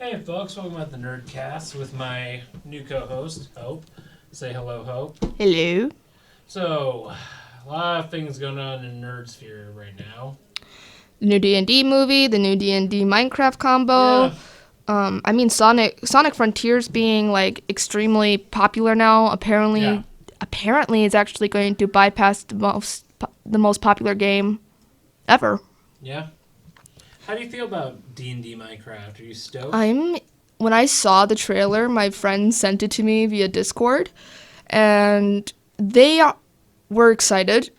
Hey folks, welcome to the Nerdcast with my new co-host, Hope. Say hello, Hope. Hello. So, a lot of things going on in Nerd Sphere right now. The new D&D movie, the new D&D Minecraft combo. Yeah. Sonic Frontiers being like extremely popular now. Apparently it's actually going to bypass the most popular game ever. Yeah. How do you feel about D&D Minecraft? Are you stoked? When I saw the trailer, my friend sent it to me via Discord, and they were excited.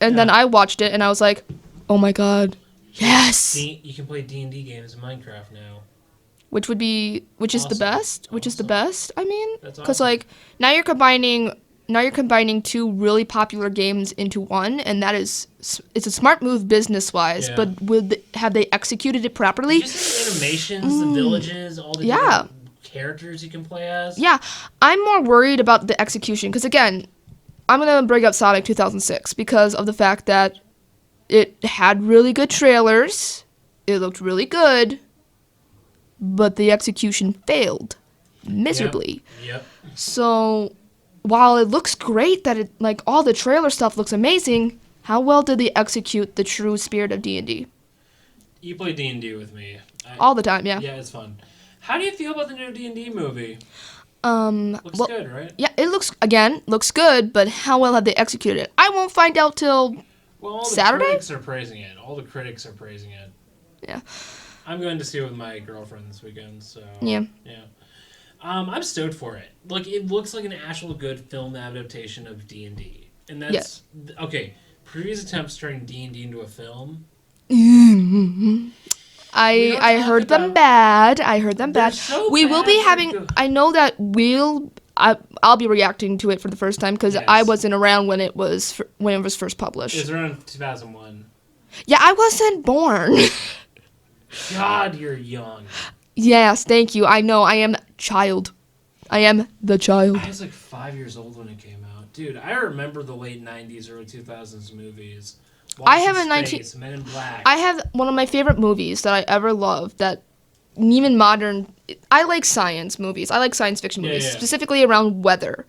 And then I watched it, and I was like, "Oh my god, yes!" You can play D&D games in Minecraft now. Which is the best. Which is the best. I mean, That's because awesome. like now you're combining two really popular games into one, and it's a smart move business wise. Yeah. But have they executed it properly? Just the animations, the villages, all the Yeah. different characters you can play as. Yeah, I'm more worried about the execution because again, I'm gonna bring up Sonic 2006 because of the fact that it had really good trailers, it looked really good, but the execution failed miserably. Yep. So while it looks great that all the trailer stuff looks amazing, how well did they execute the true spirit of D&D? You play D&D with me. All the time, yeah. Yeah, it's fun. How do you feel about the new D&D movie? Looks Well, good, right? yeah, it looks good, but how well have they executed it? I won't find out till Well, all the Saturday? critics are praising it. All the critics are praising it. Yeah. I'm going to see it with my girlfriend this weekend, so... Yeah. Yeah. I'm stoked for it. Like, it looks like an actual good film adaptation of D&D. And that's... Okay, previous attempts turning D&D into a film... I heard them bad. So We will bad, be they're having. good. I know that I'll be reacting to it for the first time because Yes. I wasn't around when it was first It published. was around 2001. Yeah, I wasn't born. God, you're young. Yes, thank you. I know. I am child. I am the child. I was like 5 years old when it came out. Dude, I remember the late 90s, early 2000s movies. I have Lost a in Space, Men in Black. I have one of my favorite movies that I ever loved. That even modern. I like science movies. I like science fiction movies, Yeah. specifically around weather.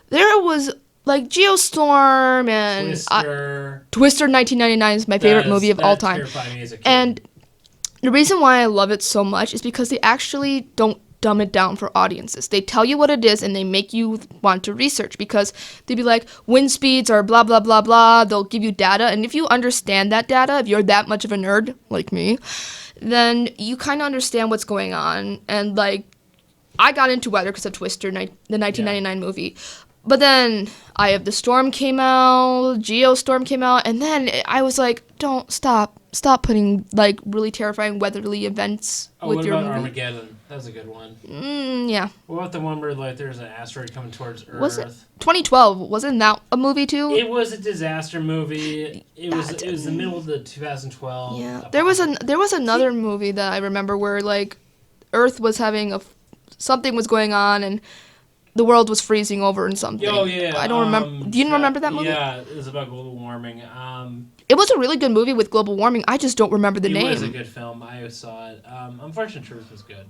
There was like Geostorm and Twister. Twister 1999 is my favorite movie of all time. Terrified me as a kid. And the reason why I love it so much is because they actually don't dumb it down for audiences. They tell you what it is and they make you want to research because they'd be like, wind speeds are blah, blah, blah, blah. They'll give you data. And if you understand that data, if you're that much of a nerd like me, then you kind of understand what's going on. And like, I got into weather because of Twister, the 1999 movie. But then Eye of the Storm came out, Geostorm came out, and then I was like, don't stop putting like really terrifying weatherly events with what your about movie. Armageddon? That was a good one. Yeah. What about the one where like there's an asteroid coming towards Earth? Was it 2012? Wasn't that a movie too? It was a disaster movie. It was the middle of the 2012. Yeah. There was another movie that I remember where like Earth was having something was going on and the world was freezing over and something. Oh yeah. I don't remember. Do you remember that movie? Yeah, it was about global warming. It was a really good movie with global warming. I just don't remember the name. It was a good film. I saw it. Unfortunate Truth was good.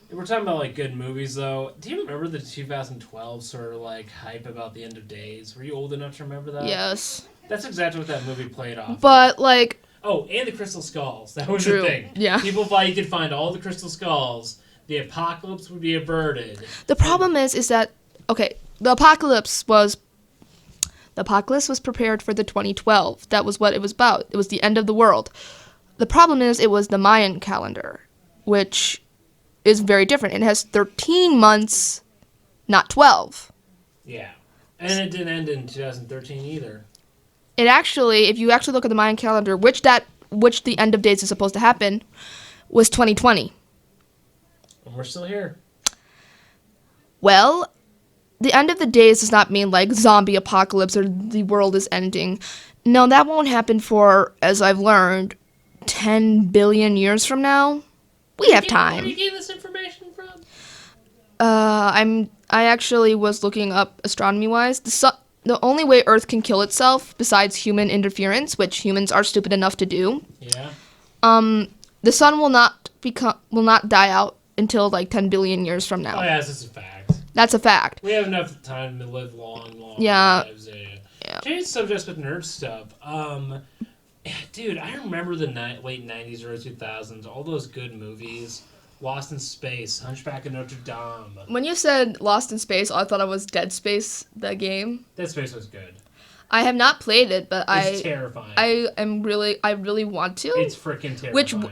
We're talking about like good movies though. Do you remember the 2012 sort of like hype about the end of days? Were you old enough to remember that? Yes. That's exactly what that movie played off. But like. Oh, and the Crystal Skulls. That was True. the thing. Yeah. People thought you could find all the Crystal Skulls. The apocalypse would be averted. The problem is that okay, the apocalypse was prepared for the 2012. That was what it was about. It was the end of the world. The problem is it was the Mayan calendar, which is very different. It has 13 months, not 12. Yeah. And it didn't end in 2013 either. It actually, if you actually look at the Mayan calendar, which the end of days is supposed to happen, was 2020. And we're still here. Well, the end of the days does not mean like zombie apocalypse or the world is ending. No, that won't happen for, as I've learned, 10 billion years from now. We have time. Where do you get this information from? I actually was looking up astronomy-wise. The only way Earth can kill itself, besides human interference, which humans are stupid enough to do, Yeah. The sun will not die out until like 10 billion years from now. Oh, yeah, this is a fact. That's a fact. We have enough time to live long Yeah. lives. Yeah. Change subjects with nerd stuff. Dude, I remember the late 90s, early 2000s, all those good movies. Lost in Space, Hunchback of Notre Dame. When you said Lost in Space, I thought it was Dead Space, the game. Dead Space was good. I have not played it, but It's terrifying. I really want to. It's freaking terrifying. Which we're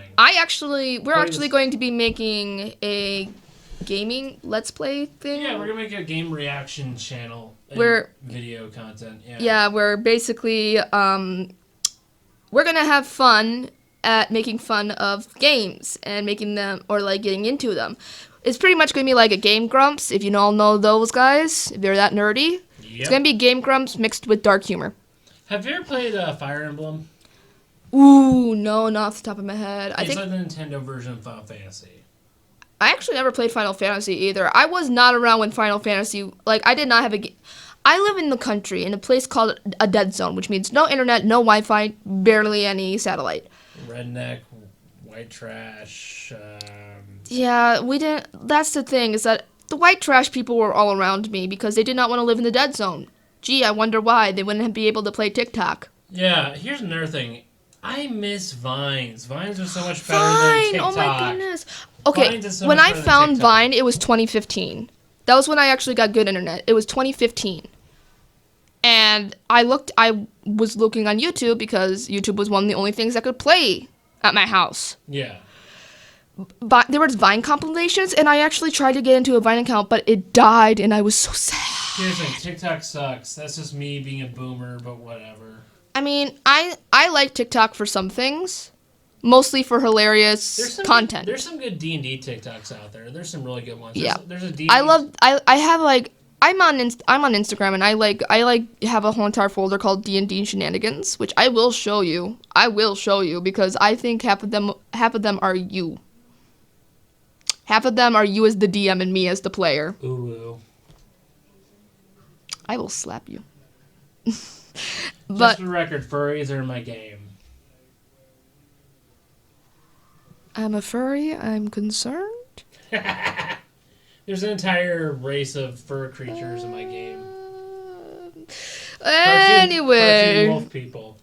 actually going to be making a gaming Let's Play thing. Yeah, we're gonna make a game reaction channel. Video content. Yeah. Yeah, we're basically we're gonna have fun at making fun of games and making them or like getting into them. It's pretty much gonna be like a Game Grumps, if you all know those guys, if they're that nerdy. Yep. It's gonna be Game Grumps mixed with dark humor. Have you ever played Fire Emblem? Ooh, no, not off the top of my head. It's like the Nintendo version of Final Fantasy. I actually never played Final Fantasy either. I was not around when Final Fantasy, like, I did not have a game. I live in the country in a place called a dead zone, which means no internet, no Wi-Fi, barely any satellite. Redneck, white trash. Yeah, we didn't. That's the thing, is that the white trash people were all around me because they did not want to live in the dead zone. Gee, I wonder why. They wouldn't be able to play TikTok. Yeah, here's another thing. I miss Vines. Vines are so much better Vine! than TikTok. Oh my goodness. Okay, Vines is so when much I better than found TikTok. Vine, it was 2015. That was when I actually got good internet. It was 2015. And I was looking on YouTube because YouTube was one of the only things I could play at my house. Yeah. But there was Vine compilations, and I actually tried to get into a Vine account, but it died, and I was so sad. Here's the thing. TikTok sucks. That's just me being a boomer, but whatever. I mean, I like TikTok for some things, mostly for hilarious content. There's some good D&D TikToks out there. There's some really good ones. Yeah. There's a D&D. I have like I'm on Instagram, and I have a whole entire folder called D&D Shenanigans, which I will show you. Because I think half of them are you. Half of them are you as the DM and me as the player. Ooh. I will slap you. But But just for the record, furries are in my game. I'm a furry. I'm concerned. There's an entire race of fur creatures in my game. Anyway. Cartoon wolf people.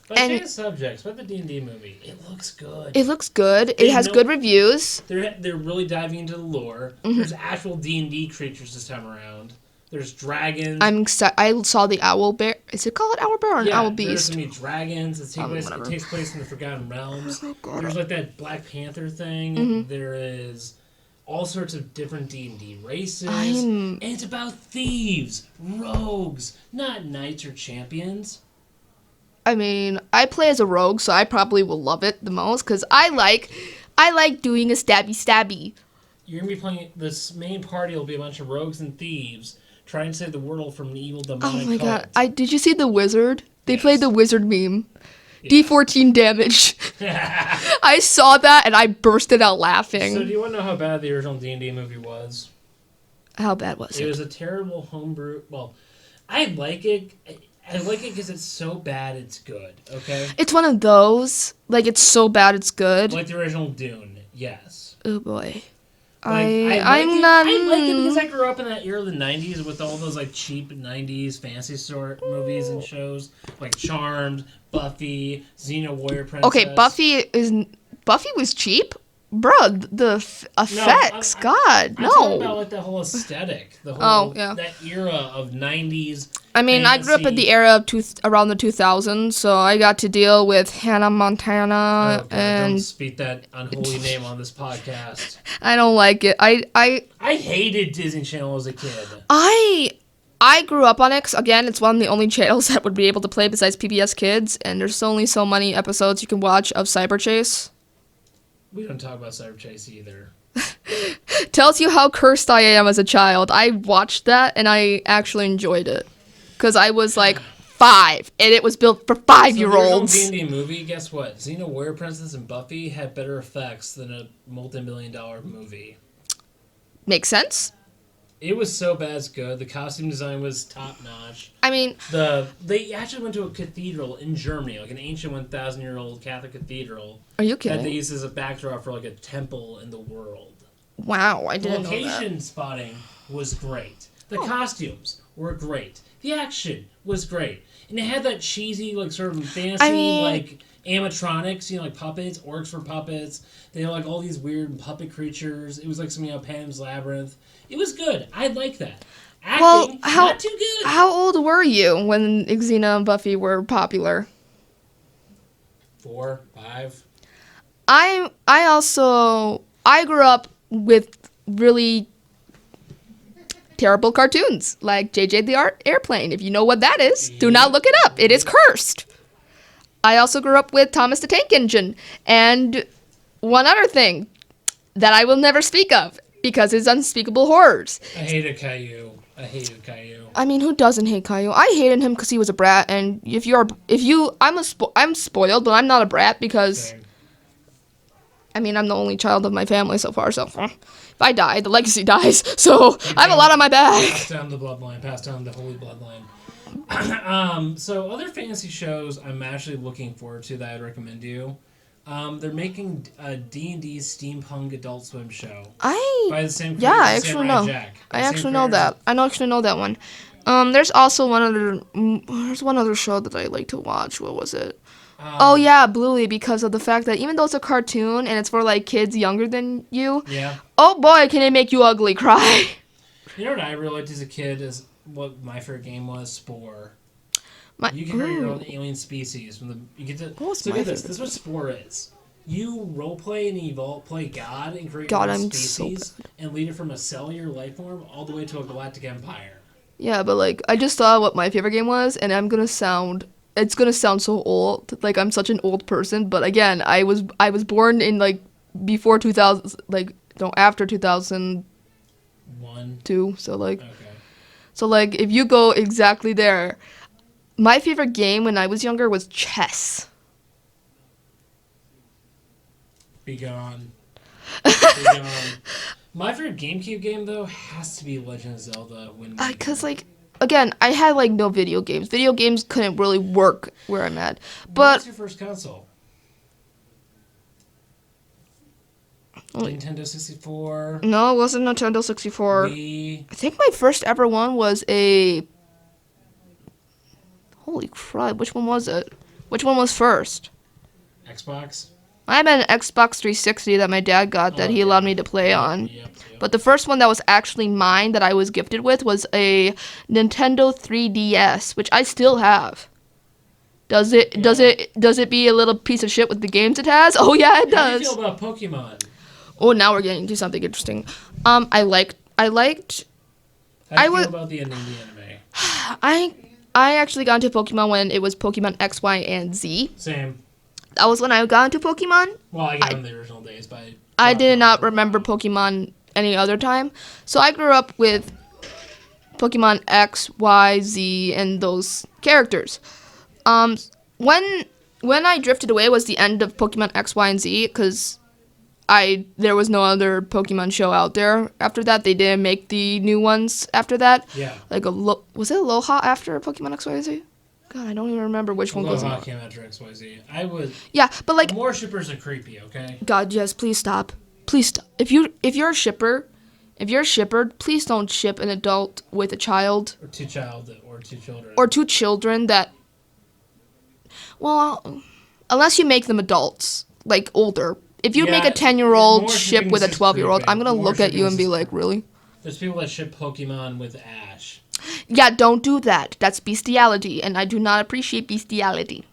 But change subjects. What the D&D movie? It looks good. It looks good. It has good reviews. They're really diving into the lore. Mm-hmm. There's actual D&D creatures this time around. There's dragons. I saw the owl bear. Is it called owl bear or an owl There's beast? gonna be dragons. It takes place in the Forgotten Realms. There's like that Black Panther thing. Mm-hmm. There is all sorts of different D&D races. I'm- And it's about thieves, rogues, not knights or champions. I mean, I play as a rogue, so I probably will love it the most because I like doing a stabby. You're gonna be playing. This main party will be a bunch of rogues and thieves trying to save the world from an evil demonic Oh my cult. god! Did you see the wizard? They Yes. played the wizard meme. Yeah. D14 damage. I saw that and I bursted out laughing. So do you want to know how bad the original D&D movie was? How bad was It it? was a terrible homebrew. Well, I like it. I like it because it's so bad it's good. Okay. It's one of those. Like, it's so bad it's good. Like the original Dune. Yes. Oh boy. Like, I'm not. I like it because I grew up in that era of the '90s with all those like cheap '90s fantasy sort movies and shows like Charmed, Buffy, Xena Warrior Princess. Okay, Buffy was cheap, bruh. The effects, God, I'm talking no. about like the whole aesthetic, the whole yeah. that era of '90s. I mean, I grew up in the era of around the 2000s, so I got to deal with Hannah Montana, Oh, God, don't and speak that unholy name on this podcast. I don't like it. I hated Disney Channel as a kid. I grew up on it 'cause, again, it's one of the only channels that would be able to play besides PBS Kids, and there's only so many episodes you can watch of Cyber Chase. We don't talk about Cyber Chase either. Tells you how cursed I am as a child. I watched that, and I actually enjoyed it. Because I was like 5, and it was built for 5-year-olds. So the original D&D movie, guess what? Xena Warrior Princess and Buffy had better effects than a multi-million-dollar movie. Makes sense. It was so bad it's good. The costume design was top notch. I mean, They actually went to a cathedral in Germany, like an ancient 1,000-year-old Catholic cathedral. are you That they kidding? used as a backdrop for like a temple in the world. Wow, I The didn't know that. location spotting was great. The costumes were great. The action was great. And it had that cheesy, like, sort of fantasy, I mean- like, animatronics, you know, like puppets, orcs for puppets. They had, like, all these weird puppet creatures. It was like some, Pan's Labyrinth. It was good. I like that. Acting, Well, not too good. How old were you when Xena and Buffy were popular? 4, 5. I grew up with really terrible cartoons like JJ the Airplane. If you know what that is, do not look it up. It is cursed. I also grew up with Thomas the Tank Engine and one other thing that I will never speak of because it's unspeakable horrors. I hated Caillou. I mean, who doesn't hate Caillou? I hated him because he was a brat, and I'm spoiled, but I'm not a brat because Same. I mean I'm the only child of my family so far. So if I die, the legacy dies. So I have a lot on my back. Pass down the bloodline. Pass down the holy bloodline. So other fantasy shows I'm actually looking forward to that I'd recommend you. They're making a D&D steampunk Adult Swim show by the same creator I as actually Samurai know. Jack. I actually know that. I actually know that one. There's also there's one other show that I like to watch. What was it? Oh yeah, Bluey, because of the fact that even though it's a cartoon and it's for like kids younger than you, Yeah. oh boy, can it make you ugly cry. You know what I really liked as a kid is what my favorite game was? Spore. You can create your own alien species from the. You get to. What was So my get this. favorite? This is what Spore is. You roleplay and play God and create God, your own I'm so species and lead it from a cellular life form all the way to a galactic empire. Yeah, but like I just thought what my favorite game was, and it's gonna sound so old, like I'm such an old person. But again, I was born in like before 2000, like no after 2002. 1. So like. Okay. So, like, if you go exactly there, my favorite game when I was younger was chess. Be gone. Be gone. My favorite GameCube game, though, has to be Legend of Zelda Wind Waker. Because, like, again, I had, like, no video games. Video games couldn't really work where I'm at. But What's your first console? Like- Nintendo 64? no, it wasn't Nintendo 64. Wii? I think my first ever one was a... Holy crap, which one was it? Which one was first? Xbox? I had an Xbox 360 that my dad got that he allowed me to play on. Yep. But the first one that was actually mine that I was gifted with was a Nintendo 3DS, which I still have. Does it be a little piece of shit with the games it has? Oh yeah, it How do you does. feel about Pokemon? Oh, now we're getting to something interesting. I liked How do you I feel would- about the ending of the anime? I actually got into Pokemon when it was Pokemon X, Y, and Z. Same. That was when I got into Pokemon. Well, I got them in the original days, but I did not remember Pokemon any other time. So I grew up with Pokemon X, Y, Z, and those characters. When I drifted away was the end of Pokemon X, Y, and Z because there was no other Pokemon show out there after that. They didn't make the new ones after that. Yeah. Like was it Aloha after Pokemon X, Y, and Z? God, I don't even remember which one goes. Aloha came after XYZ. I would. Yeah, but like More shippers are creepy, okay? God, yes, please stop. Please stop. If you're a shipper, please don't ship an adult with a child Or two children. or two children that well, unless you make them adults, like older. If you make Yeah, a 10-year-old more ship shipping with a is 12-year-old, creepy. I'm going to More look at you shipping and be is like, "Really?" There's people that ship Pokemon with Ash. Yeah, don't do that. That's bestiality, and I do not appreciate bestiality.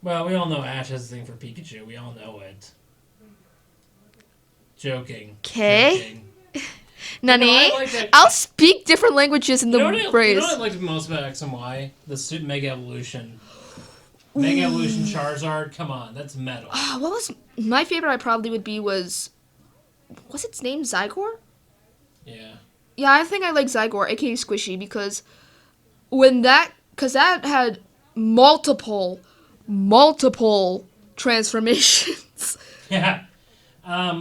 Well, we all know Ash has a thing for Pikachu. We all know it. Joking. 'Kay. Joking. Nani? I like that- I'll speak different languages in the You know what phrase. I liked most about X and Y? The Mega Evolution. Mega Evolution Charizard. Come on, that's metal. What was my favorite? I probably would be was its name Zygor? Yeah. Yeah, I think I like Zygor, aka Squishy, because that had multiple transformations. Yeah.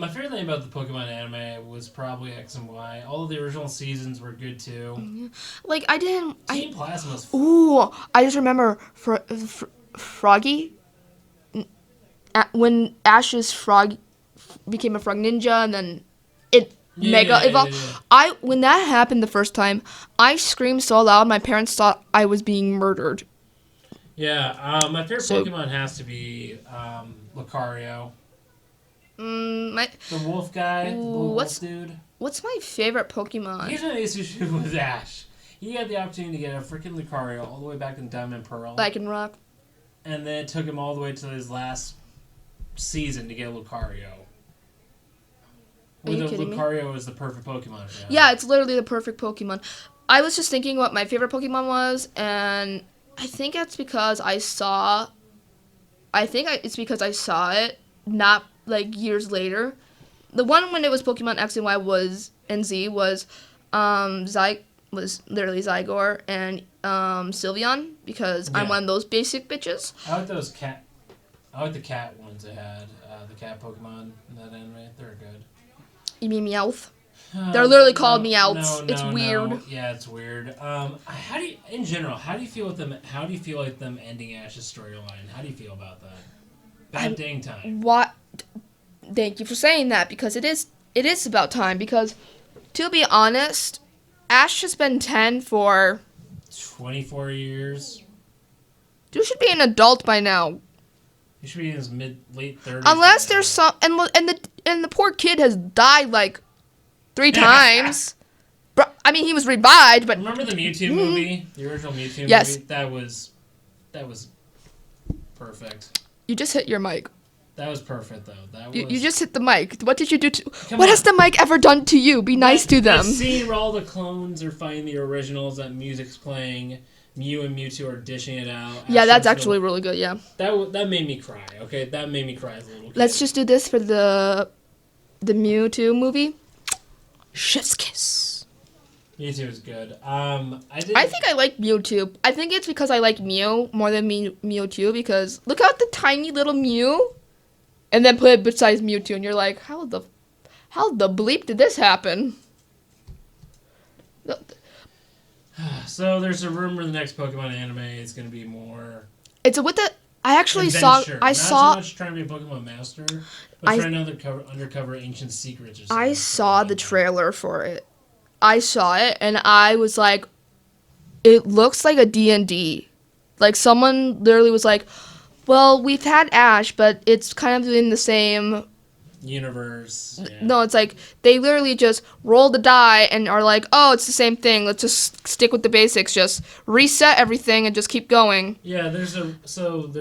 My favorite thing about the Pokemon anime was probably X and Y. All of the original seasons were good too. Like I didn't. Team Plasma's Ooh, I just remember Froggy. When Ash's frog became a frog ninja, and then it mega evolved. Yeah. When that happened the first time, I screamed so loud my parents thought I was being murdered. Yeah, my favorite Pokemon has to be Lucario. The wolf guy, the wolf dude. What's my favorite Pokemon? Here's my issue with Ash. He had the opportunity to get a freaking Lucario all the way back in Diamond and Pearl. Lycanroc. And then it took him all the way to his last season to get Lucario. Are you kidding Lucario is the perfect Pokemon. Yeah, it's literally the perfect Pokemon. I was just thinking what my favorite Pokemon was, and I think it's because I saw it not like years later. The one when it was Pokemon X and Y and Z was was literally Zygor and Sylveon, because I'm one of those basic bitches. I like the cat ones they had. The cat Pokemon in that anime. They're good. You mean Meowth? They're literally called Meowths. No, it's weird. No. Yeah, it's weird. How do you feel with them? How do you feel like them ending Ash's storyline? How do you feel about that? Bad dang time. What? Thank you for saying that, because it is about time. Because to be honest, Ash has been 10 for 24 years. Dude should be an adult by now. He should be in his late 30s. Unless there's some and the poor kid has died like 3 times. I mean, he was revived, but remember the Mewtwo movie, the original Mewtwo movie? That was perfect. You just hit your mic. That was perfect though. You just hit the mic. What did you do what has the mic ever done to you? Be nice to them. The scene where all the clones are fighting the originals, that music's playing, Mew and Mewtwo are dishing it out. Yeah, that's actually really good, yeah. That made me cry, okay? That made me cry as a little kid. Let's just do this for the Mewtwo movie. Chef's kiss. Mewtwo is good. I think I like Mewtwo. I think it's because I like Mew more than Mewtwo, because look at the tiny little Mew, and then put it beside Mewtwo, and you're like, how the bleep did this happen? So there's a rumor the next Pokemon anime is going to be more. It's with the. I actually adventure. saw. I Not saw. so much trying to be a Pokemon master, but trying to undercover ancient secrets or something. I saw the trailer for it. I saw it, and I was like, it looks like a D&D. Like, someone literally was like, well, we've had Ash, but it's kind of in the same universe. Yeah. No, it's like they literally just roll the die and are like, oh, it's the same thing. Let's just stick with the basics. Just reset everything and just keep going. Yeah, there's a Pikachu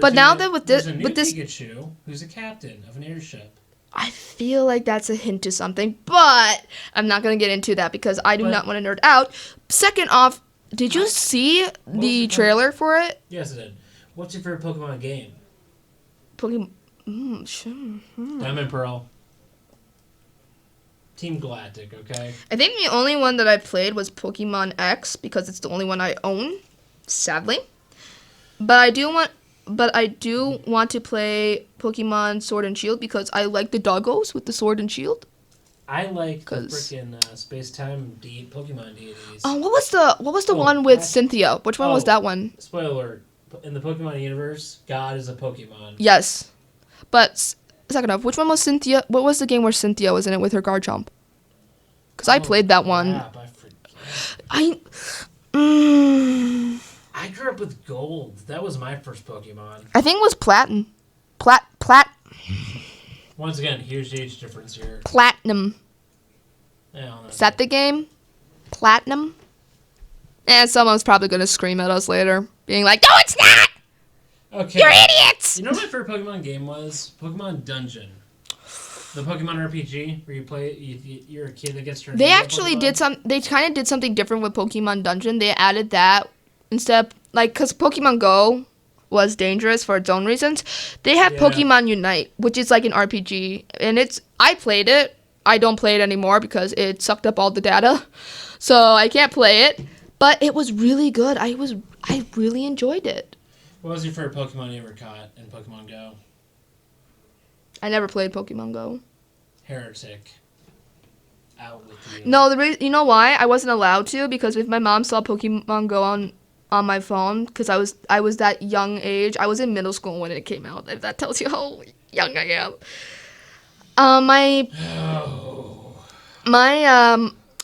who's a captain of an airship. I feel like that's a hint to something, but I'm not gonna get into that because I do not want to nerd out. Second off, did you see the trailer for it? Yes, I did. What's your favorite Pokemon game? Pokemon. Sure. Diamond Pearl. Team Galactic, okay? I think the only one that I played was Pokemon X because it's the only one I own, sadly. But I do want to play Pokemon Sword and Shield because I like the doggos with the sword and shield. I like the freaking space-time Pokemon deities. Oh, what was the one with Cynthia? Which one was that one? Spoiler alert. In the Pokemon universe, God is a Pokemon. Yes. But, second off, which one was Cynthia? What was the game where Cynthia was in it with her Garchomp? Because I played that one. I forget. I grew up with Gold. That was my first Pokemon. I think it was Platinum. Once again, huge age difference here. Platinum. Is that the game? Platinum? Someone's probably going to scream at us later, being like, no, it's not! Okay. You're idiots! You know what my favorite Pokemon game was? Pokemon Dungeon. The Pokemon RPG, where you play, you're a kid that gets turned into They actually they kind of did something different with Pokemon Dungeon. They added that instead of, because Pokemon Go was dangerous for its own reasons. They have Pokemon Unite, which is like an RPG. And I played it. I don't play it anymore because it sucked up all the data. So I can't play it. But it was really good. I really enjoyed it. What was your favorite Pokemon you ever caught in Pokemon Go? I never played Pokemon Go. heretic out with you. No, you know why? I wasn't allowed to because if my mom saw Pokemon Go on my phone, because I was that young age. I was in middle school when it came out. If that tells you how young I am.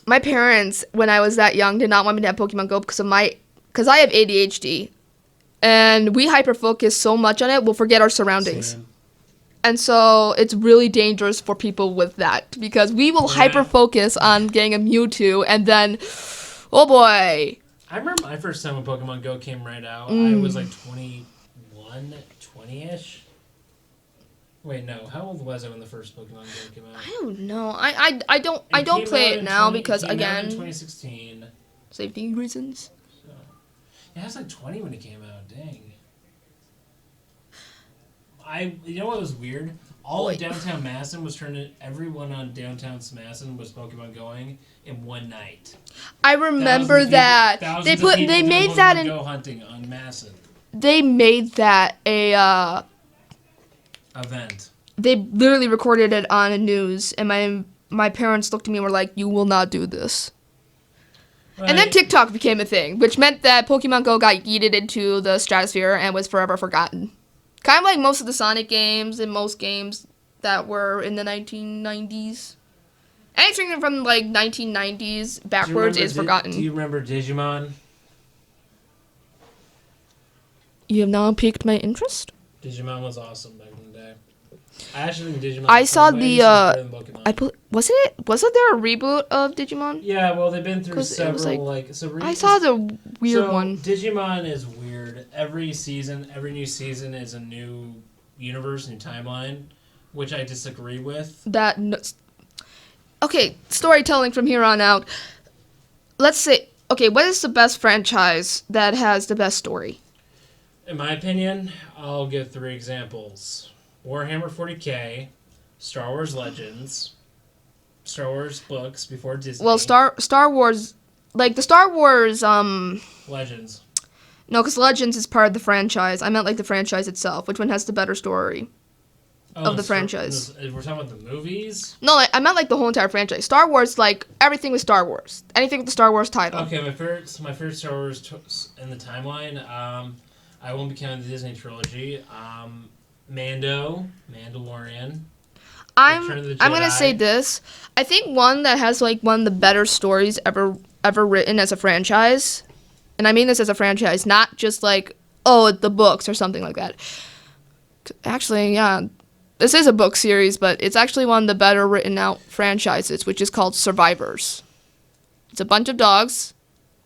My parents, when I was that young, did not want me to have Pokemon Go because I have ADHD, and we hyper focus so much on it, we'll forget our surroundings. Same. And so it's really dangerous for people with that because we will hyper focus on getting a Mewtwo, and then, oh boy. I remember my first time when Pokemon Go came right out. I was like 21, 20-ish. Wait, no. How old was I when the first Pokemon Go came out? I don't know. I don't play it now because it came out again, in 2016. safety reasons. So, yeah, I was like 20 when it came out. Dang. You know what was weird? All of downtown Madison was turning. Everyone on downtown Madison was Pokemon going in one night. I remember that they made that Go hunting on Madison they made that a event. they literally recorded it on the news, and my parents looked at me and were like, "You will not do this." Right. And then TikTok became a thing, which meant that Pokemon Go got yeeted into the stratosphere and was forever forgotten. Kind of like most of the Sonic games and most games that were in the 1990s. Anything from like 1990s backwards is forgotten. Do you remember Digimon? You have now piqued my interest. Digimon was awesome back in the day. I actually think Digimon. I saw the Pokemon. wasn't there a reboot of Digimon? Yeah, well, they've been through 'Cause it was several I saw the weird one. Digimon is weird. Every new season is a new universe, new timeline, which I disagree with. Okay, storytelling from here on out. Let's say, okay, what is the best franchise that has the best story? In my opinion, I'll give 3 examples. Warhammer 40K, Star Wars Legends, Star Wars books before Disney. Well, Star Wars, like the Star Wars, Legends. no, because Legends is part of the franchise. I meant like the franchise itself. Which one has the better story of the franchise? We're talking about the movies? No, I meant like the whole entire franchise. Star Wars, like everything with Star Wars. Anything with the Star Wars title. Okay, my favorite Star Wars in the timeline, I won't be counting the Disney trilogy. Mandalorian. I'm gonna say this. I think one that has like one of the better stories ever written as a franchise, and I mean this as a franchise, not just like the books or something like that. Actually, yeah, this is a book series, but it's actually one of the better written out franchises, which is called Survivors. It's a bunch of dogs.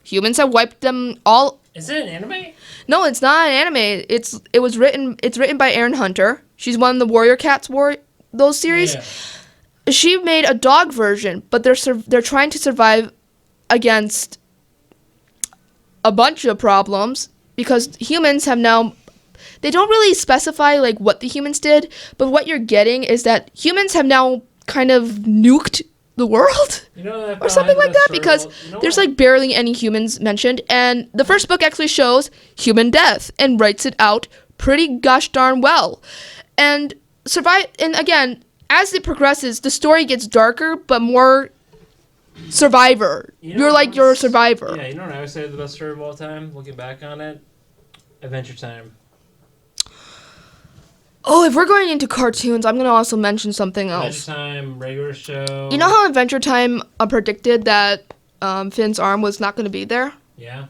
Humans have wiped them all. Is it an anime? No, it's not an anime. It's written by Erin Hunter. She's one of the Warrior Cats those series. Yeah. She made a dog version, but they're trying to survive against a bunch of problems because humans have now. They don't really specify like what the humans did, but what you're getting is that humans have now kind of nuked the world or something like that because there's like barely any humans mentioned, and the first book actually shows human death and writes it out pretty gosh darn well. And again, as it progresses, the story gets darker but more survivor. You're a survivor. Yeah, you know what I always say the best story of all time, looking back on it? Adventure Time. Oh, if we're going into cartoons, I'm going to also mention something else. Adventure Time, regular show. You know how Adventure Time predicted that Finn's arm was not going to be there? Yeah.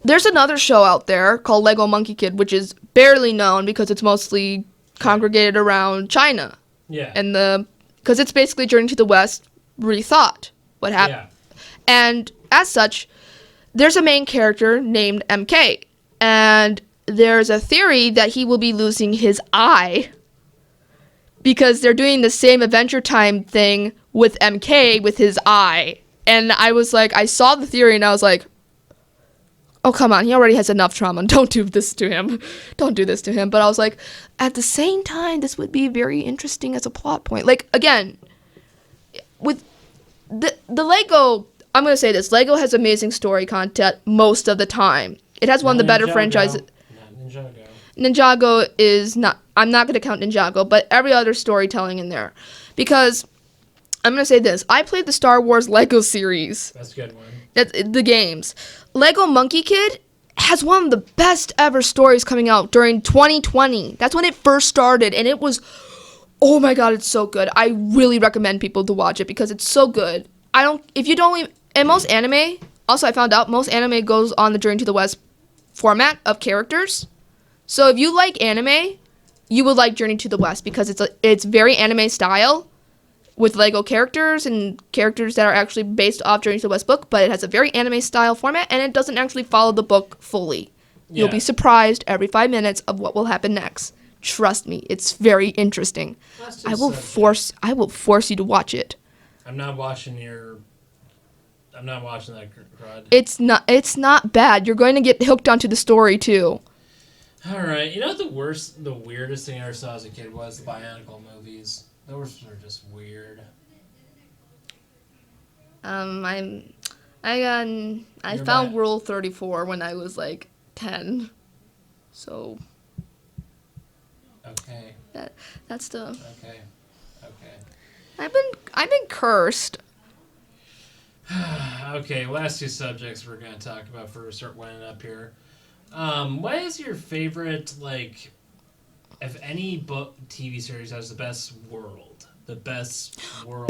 There's another show out there called Lego Monkey Kid, which is barely known because it's mostly congregated around China. Yeah. And because it's basically Journey to the West rethought what happened. Yeah. And as such, there's a main character named MK. And there's a theory that he will be losing his eye because they're doing the same Adventure Time thing with MK with his eye. And I was like, I saw the theory and I was like, oh, come on, he already has enough trauma. Don't do this to him. Don't do this to him. But I was like, at the same time, this would be very interesting as a plot point. Like, again, with the Lego, I'm going to say this, Lego has amazing story content most of the time. It has one of the better franchises. Ninjago is not, I'm not going to count Ninjago, but every other storytelling in there. Because I'm gonna say this. I played the Star Wars Lego series. That's a good one. That's the games. Lego Monkey Kid has one of the best ever stories coming out during 2020. That's when it first started, and it was, oh my god, it's so good. I really recommend people to watch it because it's so good. And most anime, also I found out most anime goes on the Journey to the West format of characters. So if you like anime, you would like Journey to the West because it's very anime style with Lego characters and characters that are actually based off Journey to the West book, but it has a very anime style format and it doesn't actually follow the book fully. Yeah. You'll be surprised every 5 minutes of what will happen next. Trust me, it's very interesting. That's I just will force you to watch it. I'm not watching that crud. It's not bad. You're going to get hooked onto the story too. All right. You know what the weirdest thing I ever saw as a kid was the Bionicle movies. Those are just weird. I You're found right. Rule 34 when I was like 10. So Okay. that's the Okay. I've been cursed. Okay. Last two subjects we're gonna talk about before we start winding up here. What is your favorite, like, if any book TV series has the best world? The best world.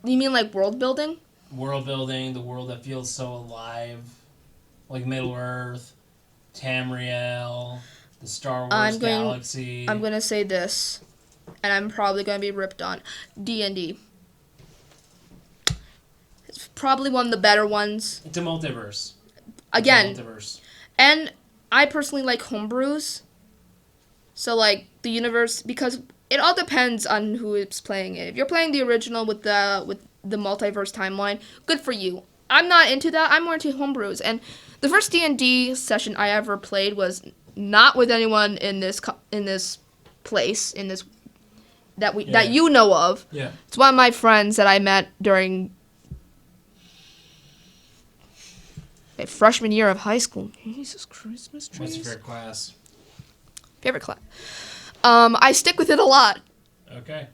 You mean like world building? World building, the world that feels so alive. Like Middle Earth, Tamriel, the Star Wars galaxy. I'm going to say this, and I'm probably going to be ripped on. D&D. It's probably one of the better ones. It's a multiverse. Again, It's a multiverse. and I personally like homebrews. So like the universe, because it all depends on who is playing it. If you're playing the original with the multiverse timeline, good for you. I'm not into that. I'm more into homebrews. And the first D&D session I ever played was not with anyone in this place that you know of. Yeah. It's one of my friends that I met during my freshman year of high school. Jesus Christmas trees. What's your favorite class? Favorite class. I stick with it a lot. Okay.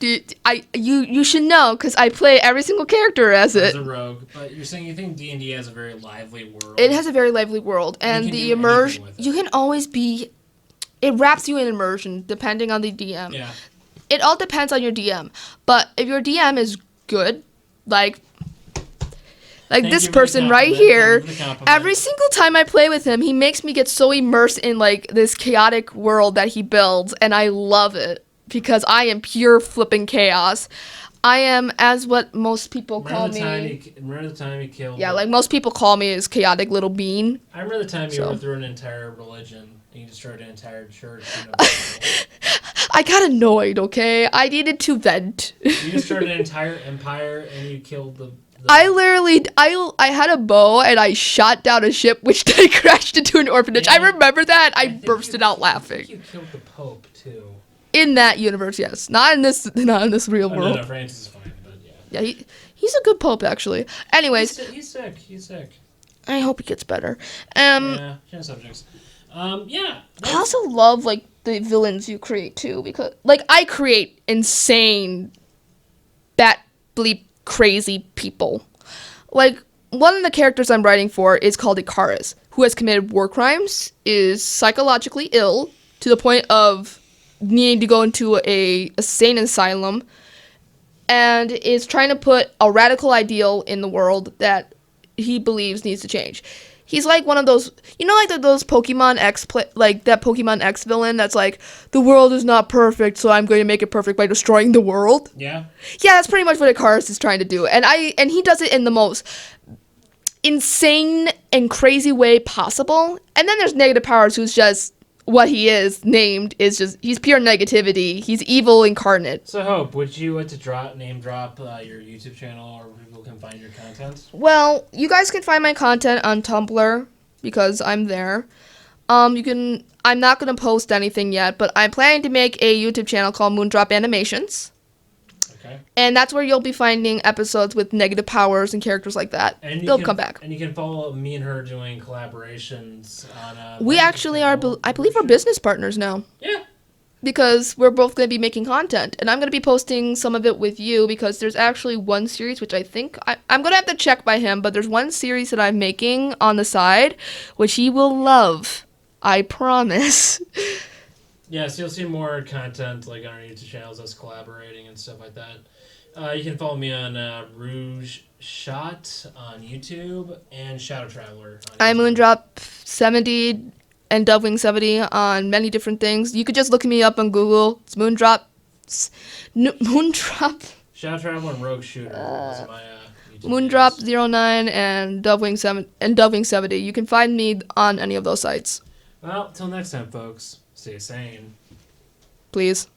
Dude, you should know because I play every single character as As it. a rogue, but you're saying you think D&D has a very lively world. It has a very lively world, and can the do immersion. anything with it. You can always be. It wraps you in immersion depending on the DM. Yeah. It all depends on your DM, but if your DM is good, like Thank this you for the person right compliment. here, Thank you for the compliment. every single time I play with him, he makes me get so immersed in like this chaotic world that he builds, and I love it because I am pure flipping chaos. I am, as what most people call me. Remember the time he killed... Yeah, like most people call me is chaotic little bean. I remember the time you So. overthrew an entire religion and you destroyed an entire church. I got annoyed, okay? I needed to vent. You destroyed an entire empire and you killed the I had a bow and I shot down a ship which then crashed into an orphanage. I Yeah. remember that. I think bursted you- out I laughing. think you killed the Pope, too. In that universe, yes. Not in this real Oh, world. no, Francis is fine, but yeah. Yeah, he's a good pope actually. Anyways, He's sick. I hope he gets better. Yeah, change subjects. Yeah. I also love like the villains you create too, because like I create insane, bat bleep crazy people. Like one of the characters I'm writing for is called Icarus, who has committed war crimes, is psychologically ill to the point of needing to go into a insane asylum, and is trying to put a radical ideal in the world that he believes needs to change. He's like one of those, like those Pokemon X, like that Pokemon X villain that's like, the world is not perfect, so I'm going to make it perfect by destroying the world. Yeah. Yeah, that's pretty much what Icarus is trying to do, and he does it in the most insane and crazy way possible. And then there's Negative Powers, who's just what he is named is just he's pure negativity. He's evil incarnate. So, Hope, would you like to name drop your YouTube channel or where people can find your content? Well, you guys can find my content on Tumblr because I'm there. I'm not gonna post anything yet, but I'm planning to make a YouTube channel called Moondrop Animations. Okay. And that's where you'll be finding episodes with Negative Powers and characters like that. And They'll come back. And you can follow me and her doing collaborations on. We actually are, I believe, we're business partners now. Yeah. because we're both going to be making content, and I'm going to be posting some of it with you because there's actually one series which I think I'm going to have to check by him, but there's one series that I'm making on the side which he will love. I promise. Yeah, so you'll see more content like on our YouTube channels, us collaborating and stuff like that. You can follow me on Rouge Shot on YouTube and Shadow Traveler on I'm YouTube. Moondrop70 and Dovewing70 on many different things. You could just look me up on Google. It's Moondrop. Shadow Traveler and Rogue Shooter is my YouTube Moondrop09 and Dovewing70. You can find me on any of those sites. Well, till next time, folks. Stay sane. Please.